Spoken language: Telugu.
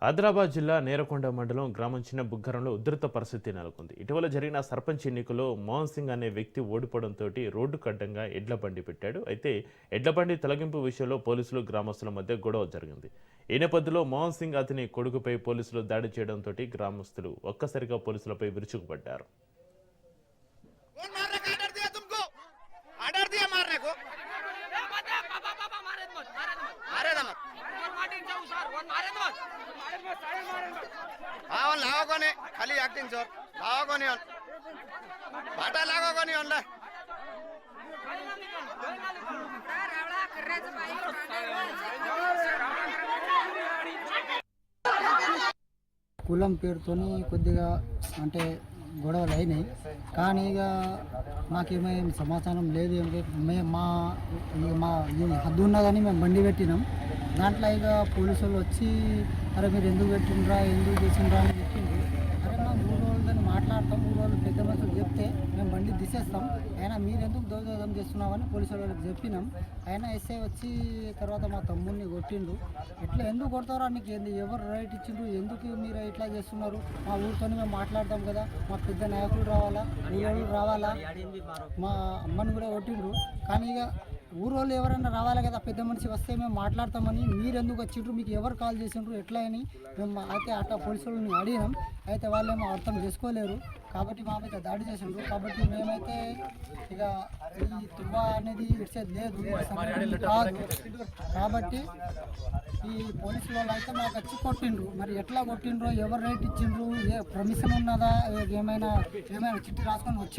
ఆదిలాబాద్ జిల్లా నేరకొండ మండలం గ్రామం చిన్న బుగ్గరంలో ఉధృత పరిస్థితి నెలకొంది. ఇటీవల జరిగిన సర్పంచ్ ఎన్నికల్లో మోహన్ సింగ్ అనే వ్యక్తి ఓడిపోవడంతో రోడ్డుకు అడ్డంగా ఎడ్ల బండి పెట్టాడు. అయితే ఎడ్ల బండి తొలగింపు విషయంలో పోలీసులు గ్రామస్తుల మధ్య గొడవ జరిగింది. ఈ నేపథ్యంలో మోహన్ సింగ్ అతని కొడుకుపై పోలీసులు దాడి చేయడంతో గ్రామస్తులు ఒక్కసారిగా పోలీసులపై విరుచుకుపడ్డారు. लाओ खाली एक्टिंग सर लाओ बाटा लागो కులం పేరుతోని కొద్దిగా అంటే గొడవలు అయినాయి. కానీ ఇక మాకేమేం సమాచారం లేదు. ఏం మేము మా హద్దు ఉన్నదని మేము బండి పెట్టినాం. దాంట్లో ఇక పోలీసు వాళ్ళు వచ్చి అరే మీరు ఎందుకు పెట్టిండ్రా ఎందుకు చేసిండ్రా అని చెప్పిండ్రు. అరే మా 3 రోజులని మాట్లాడతాం, 3 రోజులు పెద్ద మనుషులు చెప్తే మేము బండి తీసేస్తాం, అయినా మీరు ఎందుకు దోదోదం చేస్తున్నామని పోలీసు వాళ్ళకి చెప్పినాం. అయినా ఎస్ఐ వచ్చి తర్వాత మా తమ్ముడిని కొట్టిండు. ఇట్లా ఎందుకు కొడతారో నీకు ఎవరు రైట్ ఇచ్చిండ్రు, ఎందుకు మీరు ఇట్లా చేస్తున్నారు, మా ఊరితో మేము మాట్లాడతాం కదా, మా పెద్ద నాయకులు రావాలా, ఊరోళ్ళు రావాలా, మా అమ్మని కూడా కొట్టిండ్రు. కానీ ఇక ఊరోళ్ళు ఎవరైనా రావాలి కదా, పెద్ద మనిషి వస్తే మేము మాట్లాడతామని మీరు ఎందుకు వచ్చిండ్రు, మీకు ఎవరు కాల్ చేసిండ్రు ఎట్లా అని మేము అయితే అట్లా పోలీసు వాళ్ళని అడిగినాం. అయితే వాళ్ళేమో అర్థం చేసుకోలేరు కాబట్టి మా మీద దాడి చేసిండ్రు. కాబట్టి మేమైతే ఇక ఈ తువ్వ అనేది ఇచ్చేది లేదు కాదు. కాబట్టి ఈ పోలీసుల వాళ్ళు అయితే మాకు వచ్చి కొట్టిండ్రు. మరి ఎట్లా కొట్టిండ్రో, ఎవరు రైట్ ఇచ్చిండ్రు, ఏ పర్మిషన్ ఉన్నదా, ఏమైనా చిట్టి రాసుకొని వచ్చి